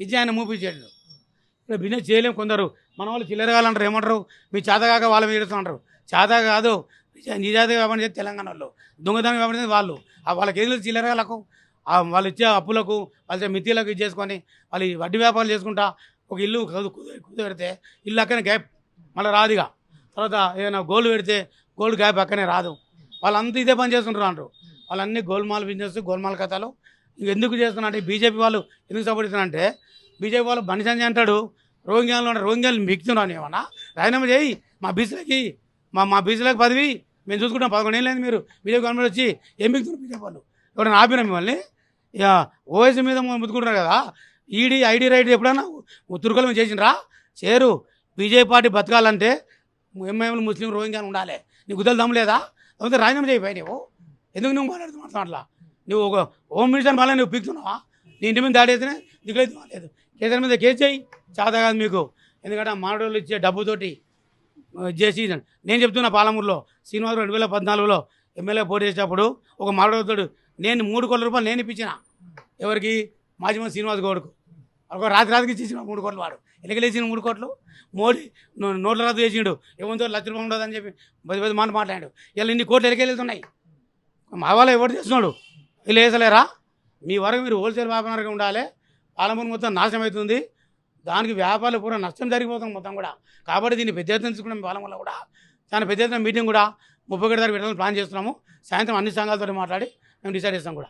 ఇచ్చి ఆయన మూపించాడు. ఇప్పుడు బిజినెస్ చేయలేము. కొందరు మన వాళ్ళు చిల్లర కావాలంటారు, ఏమంటారు, మీ చేతగాక వాళ్ళ మీద అంటారు. చేత కాదు, నిజాయితీ వ్యాపారం చేస్తే తెలంగాణ వాళ్ళు, దొంగతనం వ్యాపారం చేస్తే వాళ్ళు. వాళ్ళకి ఏం లేదు చిల్లరగాలకు, వాళ్ళు ఇచ్చే అప్పులకు వాళ్ళ మిత్తిలకు ఇది చేసుకొని వాళ్ళు ఈ వడ్డీ వ్యాపారాలు చేసుకుంటా ఒక ఇల్లు కుదిపెడితే ఇల్లు అక్కనే గ్యాప్ మళ్ళీ రాదుగా. తర్వాత ఏదైనా గోల్డ్ పెడితే గోల్డ్ గ్యాప్ అక్కనే రాదు. వాళ్ళంతా ఇదే పని చేస్తుంటారు అంటారు. వాళ్ళన్నీ గోల్మాల్ బిజినెస్, గోల్మాల్ కథలు. ఎందుకు చేస్తున్నారంటే బీజేపీ వాళ్ళు ఎందుకు సపోర్ట్ ఇస్తున్నారంటే, బీజేపీ వాళ్ళు బండి సంజయ్ అంటాడు రోహింగ్యాలు ఉంటారు, రోహింగ్యాలు మిగుతున్నాను ఏమన్నా రాజీనామా చేయి, మా బీసీలకి మా బీసీలకు పదవి మేము చూసుకుంటాం. 11 ఏళ్ళు మీరు బీజేపీ గవర్నమెంట్ వచ్చి ఏం మిగుతున్నారు బీజేపీ వాళ్ళు? ఎవరైనా ఆపినా మిమ్మల్ని? ఇక ఓవైసీ మీద ముద్దుకుంటున్నారు కదా, ఈడీ ఐడి రైడ్ ఎప్పుడన్నా తుర్కలు చేసినరా? చేరు. బీజేపీ పార్టీ బతకాలంటే ఎంఐఎంలు ముస్లిం రోహింగ్యాలు ఉండాలి. నీకు గుద్దలు దమ్ము లేదా? లేకపోతే రాజీనామా చేయిపోయి నువ్వు. ఎందుకు నువ్వు మాట్లాడుతున్నావు అట్లా? నువ్వు ఒక హోమ్ మినిస్టర్ మళ్ళీ నువ్వు పీకుతున్నావా? నీ ఇంటి మీద దాడి అయితేనే దిగులేదు లేదు. కేసీఆర్ మీద కేసు చేయి, చేత కాదు మీకు. ఎందుకంటే మాడోళ్ళు ఇచ్చే డబ్బుతోటి చేసి నేను చెప్తున్నా, పాలమూరులో శ్రీనివాస్ 2014లో ఎమ్మెల్యే పోటీ చేసేటప్పుడు ఒక మాడోళ్ళతోడు నేను 3 కోట్ల రూపాయలు నేను ఇప్పించిన. ఎవరికి? మాజీ మంత్రి శ్రీనివాస్ గౌడ్కు. ఒక రాత్రికి ఇచ్చేసిన 3 కోట్లు. వాడు ఎన్నికలేసిన 3 కోట్లు. మోడీ నోట్ల రద్దు చేసిండు, ఏమంతో ₹1,00,000 ఉండదని చెప్పి 10 మాట మాట్లాడాడు. ఇలా ఇన్ని కోట్లు ఎన్నికెళ్తున్నాయి. మా వాళ్ళు ఎవరు చేస్తున్నాడు? వీళ్ళు వేసలేరా? మీ వరకు మీరు హోల్సేల్ వ్యాపారంగా ఉండాలి. పాలమూరు మొత్తం నాశనం అవుతుంది, దానికి వ్యాపారాలు పూరా నష్టం జరిగిపోతుంది మొత్తం కూడా. కాబట్టి దీన్ని పెద్ద ఎత్తున తీసుకున్నాం. పాలమూరులో కూడా చాలా పెద్ద ఎత్తున మీటింగ్ కూడా 31 తారీఖు పెట్టాలని ప్లాన్ చేస్తున్నాము. సాయంత్రం అన్ని సంఘాలతో మాట్లాడి మేము డిసైడ్ చేస్తాం కూడా.